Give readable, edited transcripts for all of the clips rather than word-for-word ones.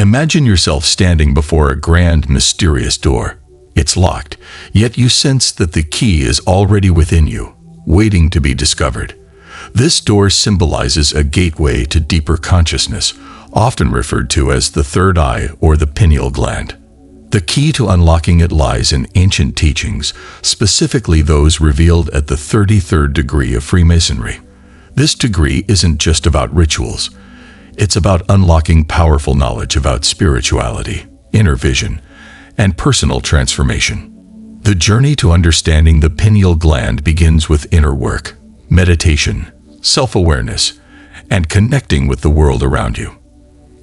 Imagine yourself standing before a grand, mysterious door. It's locked, yet you sense that the key is already within you, waiting to be discovered. This door symbolizes a gateway to deeper consciousness, often referred to as the third eye or the pineal gland. The key to unlocking it lies in ancient teachings, specifically those revealed at the 33rd degree of Freemasonry. This degree isn't just about rituals. It's about unlocking powerful knowledge about spirituality, inner vision, and personal transformation. The journey to understanding the pineal gland begins with inner work, meditation, self-awareness, and connecting with the world around you.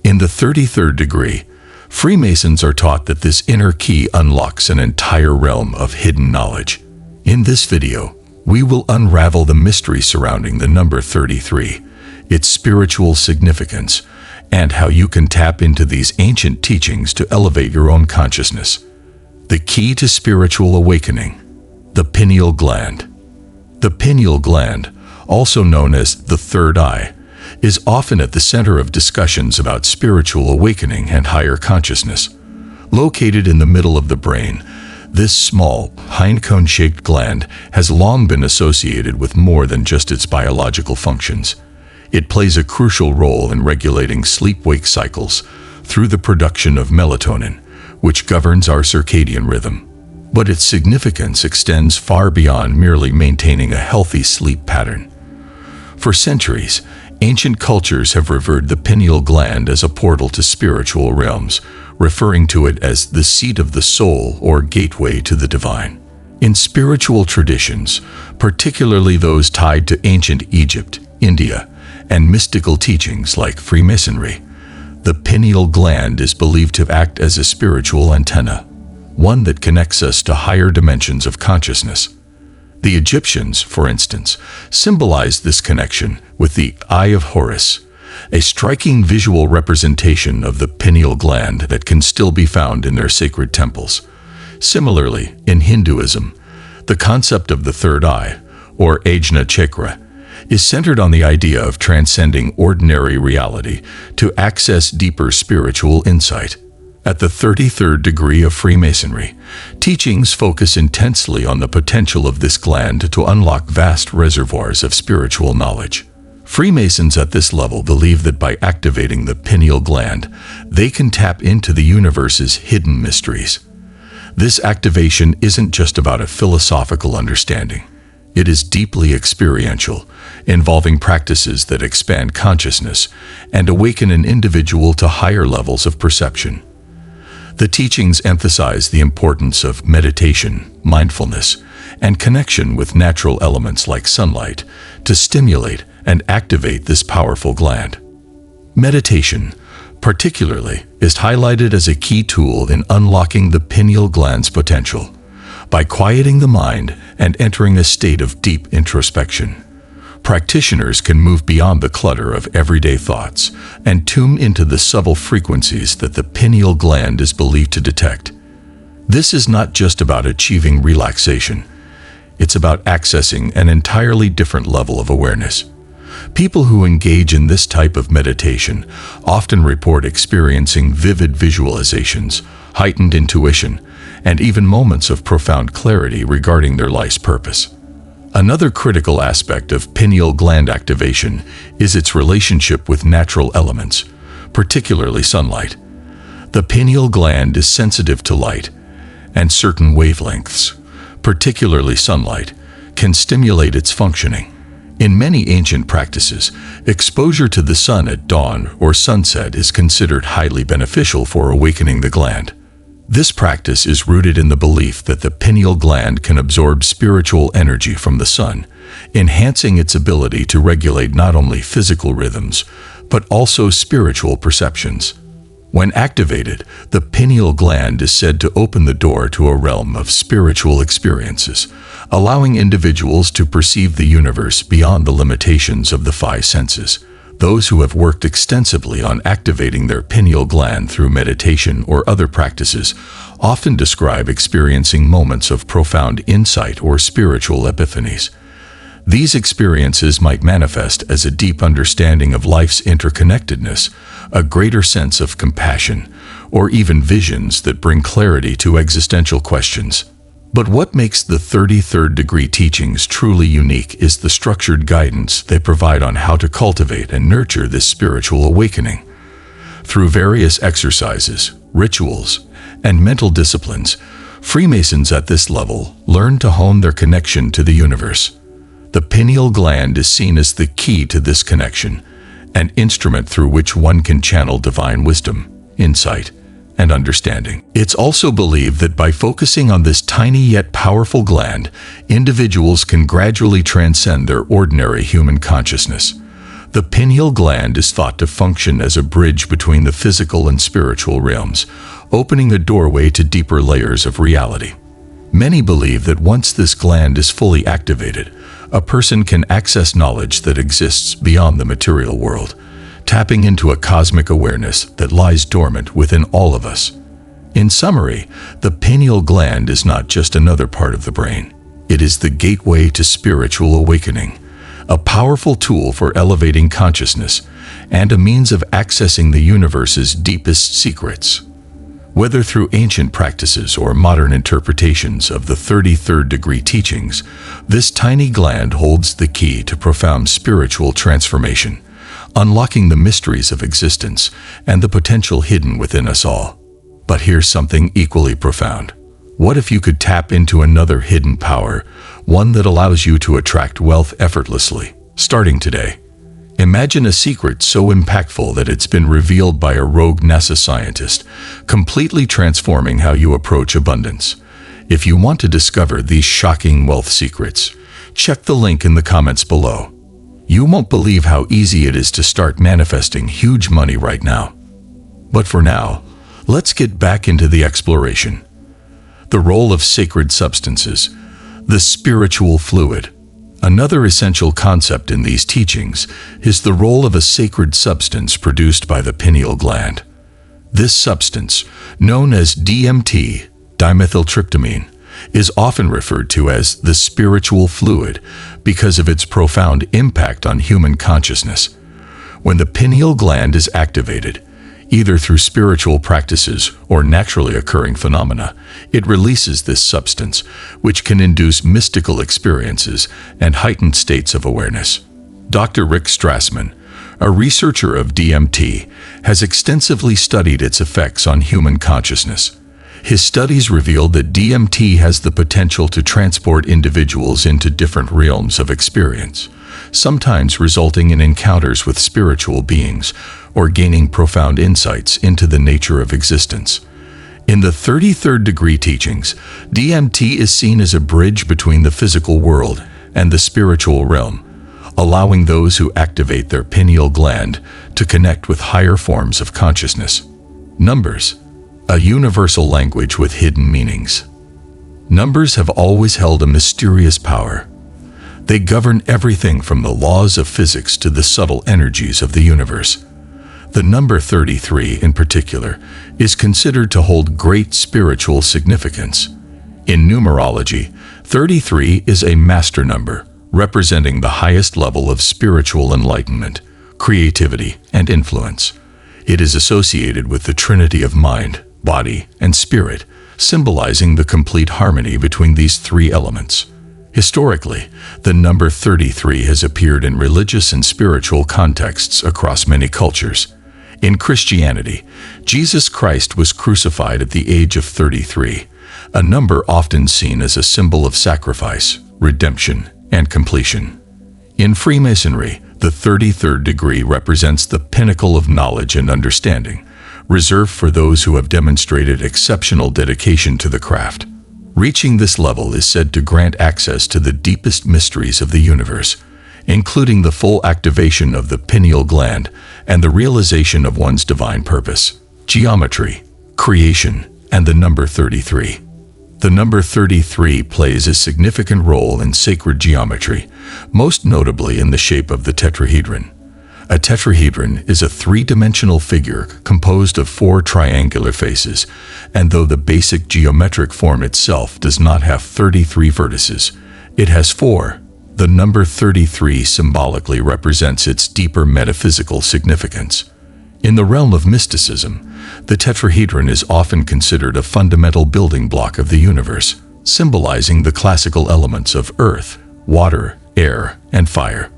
In the 33rd degree, Freemasons are taught that this inner key unlocks an entire realm of hidden knowledge. In this video, we will unravel the mystery surrounding the number 33, its spiritual significance, and how you can tap into these ancient teachings to elevate your own consciousness. The key to spiritual awakening: the pineal gland. The pineal gland, also known as the third eye, is often at the center of discussions about spiritual awakening and higher consciousness. Located in the middle of the brain, this small, pine-cone-shaped gland has long been associated with more than just its biological functions. It plays a crucial role in regulating sleep-wake cycles through the production of melatonin, which governs our circadian rhythm. But its significance extends far beyond merely maintaining a healthy sleep pattern. For centuries, ancient cultures have revered the pineal gland as a portal to spiritual realms, referring to it as the seat of the soul or gateway to the divine. In spiritual traditions, particularly those tied to ancient Egypt, India, and mystical teachings like Freemasonry, the pineal gland is believed to act as a spiritual antenna, one that connects us to higher dimensions of consciousness. The Egyptians, for instance, symbolized this connection with the Eye of Horus, a striking visual representation of the pineal gland that can still be found in their sacred temples. Similarly, in Hinduism, the concept of the third eye, or Ajna Chakra, is centered on the idea of transcending ordinary reality to access deeper spiritual insight. At the 33rd degree of Freemasonry, teachings focus intensely on the potential of this gland to unlock vast reservoirs of spiritual knowledge. Freemasons at this level believe that by activating the pineal gland, they can tap into the universe's hidden mysteries. This activation isn't just about a philosophical understanding. It is deeply experiential, involving practices that expand consciousness and awaken an individual to higher levels of perception. The teachings emphasize the importance of meditation, mindfulness, and connection with natural elements like sunlight to stimulate and activate this powerful gland. Meditation, particularly, is highlighted as a key tool in unlocking the pineal gland's potential. By quieting the mind and entering a state of deep introspection, practitioners can move beyond the clutter of everyday thoughts and tune into the subtle frequencies that the pineal gland is believed to detect. This is not just about achieving relaxation. It's about accessing an entirely different level of awareness. People who engage in this type of meditation often report experiencing vivid visualizations, heightened intuition, and even moments of profound clarity regarding their life's purpose. Another critical aspect of pineal gland activation is its relationship with natural elements, particularly sunlight. The pineal gland is sensitive to light, and certain wavelengths, particularly sunlight, can stimulate its functioning. In many ancient practices, exposure to the sun at dawn or sunset is considered highly beneficial for awakening the gland. This practice is rooted in the belief that the pineal gland can absorb spiritual energy from the sun, enhancing its ability to regulate not only physical rhythms, but also spiritual perceptions. When activated, the pineal gland is said to open the door to a realm of spiritual experiences, allowing individuals to perceive the universe beyond the limitations of the five senses. Those who have worked extensively on activating their pineal gland through meditation or other practices often describe experiencing moments of profound insight or spiritual epiphanies. These experiences might manifest as a deep understanding of life's interconnectedness, a greater sense of compassion, or even visions that bring clarity to existential questions. But what makes the 33rd degree teachings truly unique is the structured guidance they provide on how to cultivate and nurture this spiritual awakening. Through various exercises, rituals, and mental disciplines, Freemasons at this level learn to hone their connection to the universe. The pineal gland is seen as the key to this connection, an instrument through which one can channel divine wisdom, insight, and understanding. It's also believed that by focusing on this tiny yet powerful gland, individuals can gradually transcend their ordinary human consciousness. The pineal gland is thought to function as a bridge between the physical and spiritual realms, opening a doorway to deeper layers of reality. Many believe that once this gland is fully activated, a person can access knowledge that exists beyond the material world, tapping into a cosmic awareness that lies dormant within all of us. In summary, the pineal gland is not just another part of the brain. It is the gateway to spiritual awakening, a powerful tool for elevating consciousness, and a means of accessing the universe's deepest secrets. Whether through ancient practices or modern interpretations of the 33rd degree teachings, this tiny gland holds the key to profound spiritual transformation, unlocking the mysteries of existence and the potential hidden within us all. But here's something equally profound. What if you could tap into another hidden power, one that allows you to attract wealth effortlessly, starting today? Imagine a secret so impactful that it's been revealed by a rogue NASA scientist, completely transforming how you approach abundance. If you want to discover these shocking wealth secrets, check the link in the comments below. You won't believe how easy it is to start manifesting huge money right now. But for now, let's get back into the exploration. The role of sacred substances, the spiritual fluid. Another essential concept in these teachings is the role of a sacred substance produced by the pineal gland. This substance, known as DMT, dimethyltryptamine, is often referred to as the spiritual fluid because of its profound impact on human consciousness. When the pineal gland is activated, either through spiritual practices or naturally occurring phenomena, it releases this substance, which can induce mystical experiences and heightened states of awareness. Dr. Rick Strassman, a researcher of DMT, has extensively studied its effects on human consciousness. His studies revealed that DMT has the potential to transport individuals into different realms of experience, sometimes resulting in encounters with spiritual beings or gaining profound insights into the nature of existence. In the 33rd degree teachings, DMT is seen as a bridge between the physical world and the spiritual realm, allowing those who activate their pineal gland to connect with higher forms of consciousness. Numbers, a universal language with hidden meanings. Numbers have always held a mysterious power. They govern everything from the laws of physics to the subtle energies of the universe. The number 33, in particular, is considered to hold great spiritual significance. In numerology, 33 is a master number, representing the highest level of spiritual enlightenment, creativity, and influence. It is associated with the trinity of mind, body, and spirit, symbolizing the complete harmony between these three elements. Historically, the number 33 has appeared in religious and spiritual contexts across many cultures. In Christianity, Jesus Christ was crucified at the age of 33, a number often seen as a symbol of sacrifice, redemption, and completion. In Freemasonry, the 33rd degree represents the pinnacle of knowledge and understanding, reserved for those who have demonstrated exceptional dedication to the craft. Reaching this level is said to grant access to the deepest mysteries of the universe, including the full activation of the pineal gland and the realization of one's divine purpose. Geometry, creation, and the number 33. The number 33 plays a significant role in sacred geometry, most notably in the shape of the tetrahedron. A tetrahedron is a three-dimensional figure composed of four triangular faces, and though the basic geometric form itself does not have 33 vertices, it has four, The number 33 symbolically represents its deeper metaphysical significance. In the realm of mysticism, the tetrahedron is often considered a fundamental building block of the universe, symbolizing the classical elements of earth, water, air, and fire.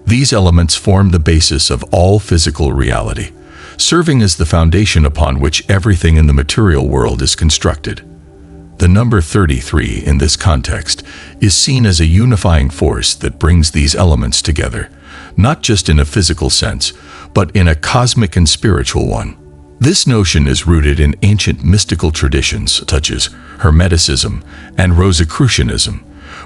These elements form the basis of all physical reality, serving as the foundation upon which everything in the material world is constructed. The number 33 in this context is seen as a unifying force that brings these elements together, not just in a physical sense, but in a cosmic and spiritual one. This notion is rooted in ancient mystical traditions such as Hermeticism and Rosicrucianism,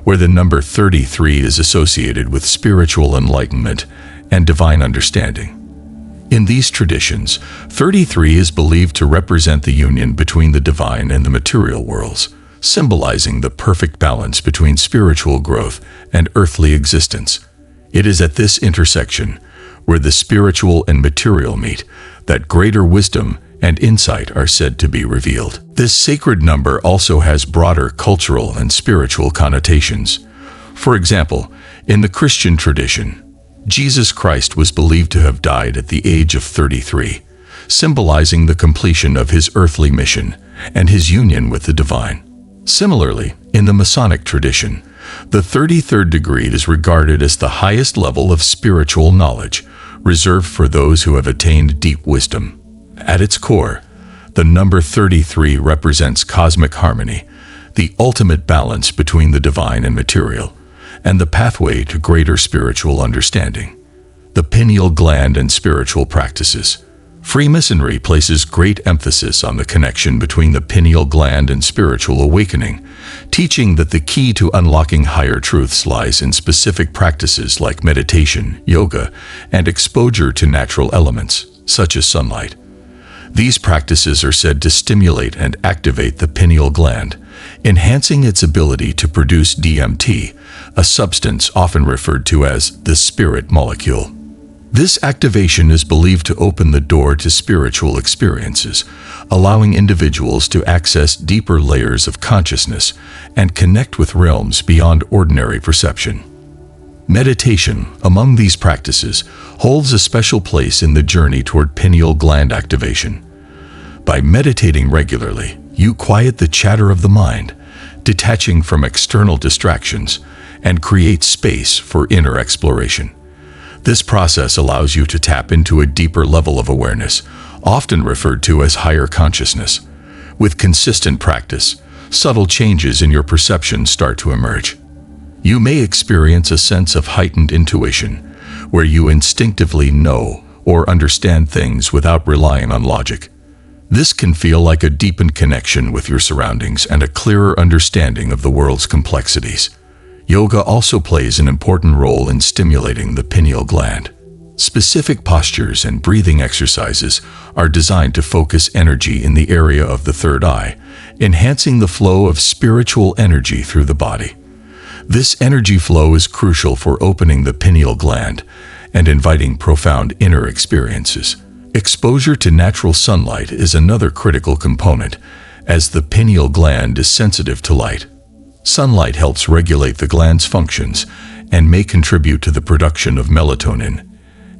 where the number 33 is associated with spiritual enlightenment and divine understanding. In these traditions, 33 is believed to represent the union between the divine and the material worlds, symbolizing the perfect balance between spiritual growth and earthly existence. It is at this intersection, where the spiritual and material meet, that greater wisdom and insight are said to be revealed. This sacred number also has broader cultural and spiritual connotations. For example, in the Christian tradition, Jesus Christ was believed to have died at the age of 33, symbolizing the completion of his earthly mission and his union with the divine. Similarly, in the Masonic tradition, the 33rd degree is regarded as the highest level of spiritual knowledge, reserved for those who have attained deep wisdom. At its core, the number 33 represents cosmic harmony, the ultimate balance between the divine and material, and the pathway to greater spiritual understanding. The pineal gland and spiritual practices. Freemasonry places great emphasis on the connection between the pineal gland and spiritual awakening, teaching that the key to unlocking higher truths lies in specific practices like meditation, yoga, and exposure to natural elements, such as sunlight. These practices are said to stimulate and activate the pineal gland, enhancing its ability to produce DMT, a substance often referred to as the spirit molecule. This activation is believed to open the door to spiritual experiences, allowing individuals to access deeper layers of consciousness and connect with realms beyond ordinary perception. Meditation, among these practices, holds a special place in the journey toward pineal gland activation. By meditating regularly, you quiet the chatter of the mind, detaching from external distractions, and create space for inner exploration. This process allows you to tap into a deeper level of awareness, often referred to as higher consciousness. With consistent practice, subtle changes in your perception start to emerge. You may experience a sense of heightened intuition, where you instinctively know or understand things without relying on logic. This can feel like a deepened connection with your surroundings and a clearer understanding of the world's complexities. Yoga also plays an important role in stimulating the pineal gland. Specific postures and breathing exercises are designed to focus energy in the area of the third eye, enhancing the flow of spiritual energy through the body. This energy flow is crucial for opening the pineal gland and inviting profound inner experiences. Exposure to natural sunlight is another critical component, as the pineal gland is sensitive to light. Sunlight helps regulate the gland's functions and may contribute to the production of melatonin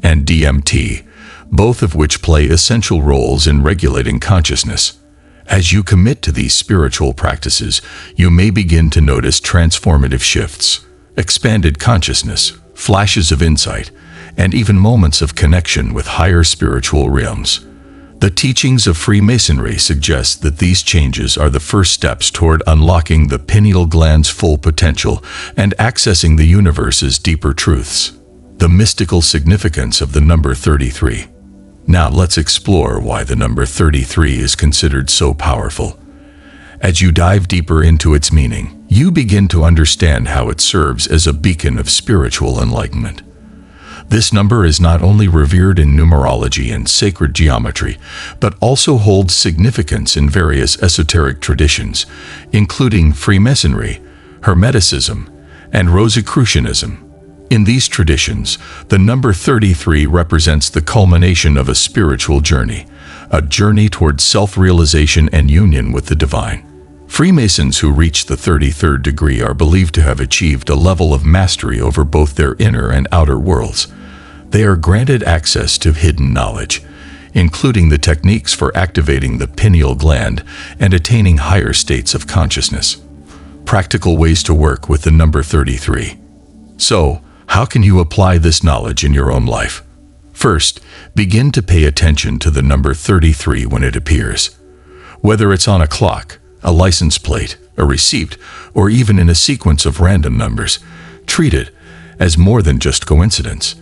and DMT, both of which play essential roles in regulating consciousness. As you commit to these spiritual practices, you may begin to notice transformative shifts, expanded consciousness, flashes of insight, and even moments of connection with higher spiritual realms. The teachings of Freemasonry suggest that these changes are the first steps toward unlocking the pineal gland's full potential and accessing the universe's deeper truths. The mystical significance of the number 33. Now let's explore why the number 33 is considered so powerful. As you dive deeper into its meaning, you begin to understand how it serves as a beacon of spiritual enlightenment. This number is not only revered in numerology and sacred geometry, but also holds significance in various esoteric traditions, including Freemasonry, Hermeticism, and Rosicrucianism. In these traditions, the number 33 represents the culmination of a spiritual journey, a journey toward self-realization and union with the divine. Freemasons who reach the 33rd degree are believed to have achieved a level of mastery over both their inner and outer worlds. They are granted access to hidden knowledge, including the techniques for activating the pineal gland and attaining higher states of consciousness. Practical ways to work with the number 33. So, how can you apply this knowledge in your own life? First, begin to pay attention to the number 33 when it appears. Whether it's on a clock, a license plate, a receipt, or even in a sequence of random numbers, treat it as more than just coincidence.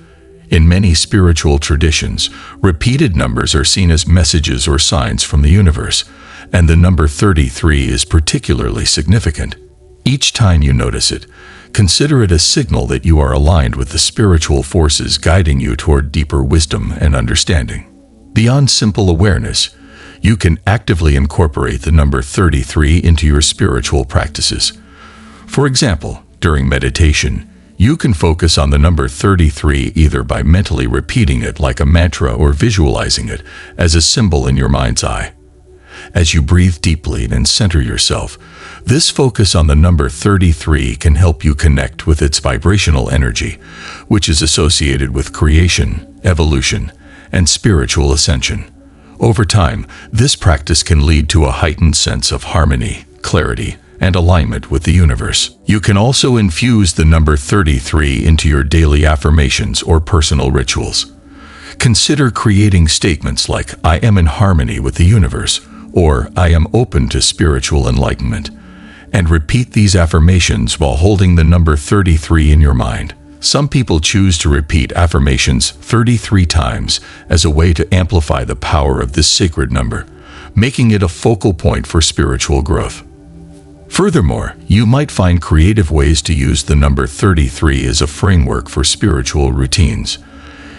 In many spiritual traditions, repeated numbers are seen as messages or signs from the universe, and the number 33 is particularly significant. Each time you notice it, consider it a signal that you are aligned with the spiritual forces guiding you toward deeper wisdom and understanding. Beyond simple awareness, you can actively incorporate the number 33 into your spiritual practices. For example, during meditation, you can focus on the number 33 either by mentally repeating it like a mantra or visualizing it as a symbol in your mind's eye. As you breathe deeply and center yourself, this focus on the number 33 can help you connect with its vibrational energy, which is associated with creation, evolution, and spiritual ascension. Over time, this practice can lead to a heightened sense of harmony, clarity, and alignment with the universe. You can also infuse the number 33 into your daily affirmations or personal rituals. Consider creating statements like, "I am in harmony with the universe," or "I am open to spiritual enlightenment," and repeat these affirmations while holding the number 33 in your mind. Some people choose to repeat affirmations 33 times as a way to amplify the power of this sacred number, making it a focal point for spiritual growth. Furthermore, you might find creative ways to use the number 33 as a framework for spiritual routines.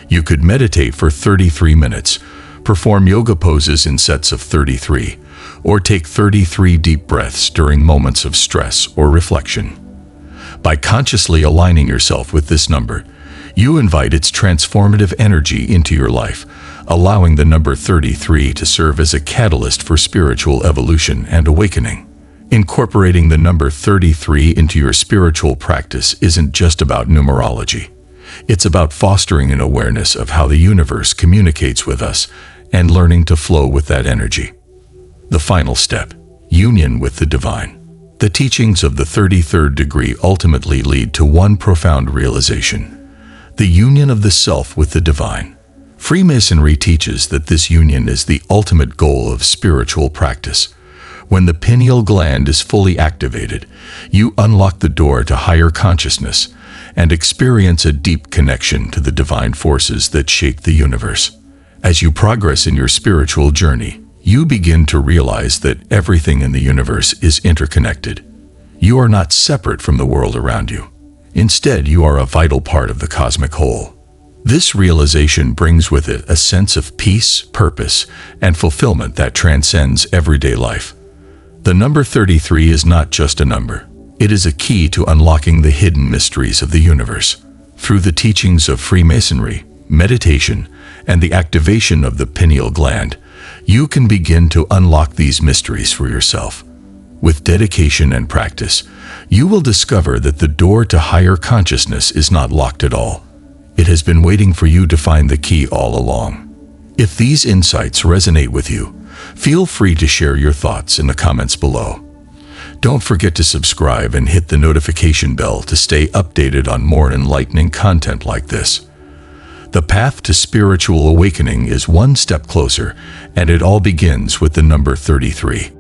You could meditate for 33 minutes, perform yoga poses in sets of 33, or take 33 deep breaths during moments of stress or reflection. By consciously aligning yourself with this number, you invite its transformative energy into your life, allowing the number 33 to serve as a catalyst for spiritual evolution and awakening. Incorporating the number 33 into your spiritual practice isn't just about numerology. It's about fostering an awareness of how the universe communicates with us and learning to flow with that energy. The final step, union with the divine. The teachings of the 33rd degree ultimately lead to one profound realization: the union of the self with the divine. Freemasonry teaches that this union is the ultimate goal of spiritual practice. When the pineal gland is fully activated, you unlock the door to higher consciousness and experience a deep connection to the divine forces that shape the universe. As you progress in your spiritual journey, you begin to realize that everything in the universe is interconnected. You are not separate from the world around you. Instead, you are a vital part of the cosmic whole. This realization brings with it a sense of peace, purpose, and fulfillment that transcends everyday life. The number 33 is not just a number. It is a key to unlocking the hidden mysteries of the universe. Through the teachings of Freemasonry, meditation, and the activation of the pineal gland, you can begin to unlock these mysteries for yourself. With dedication and practice, you will discover that the door to higher consciousness is not locked at all. It has been waiting for you to find the key all along. If these insights resonate with you, feel free to share your thoughts in the comments below. Don't forget to subscribe and hit the notification bell to stay updated on more enlightening content like this. The path to spiritual awakening is one step closer, and it all begins with the number 33.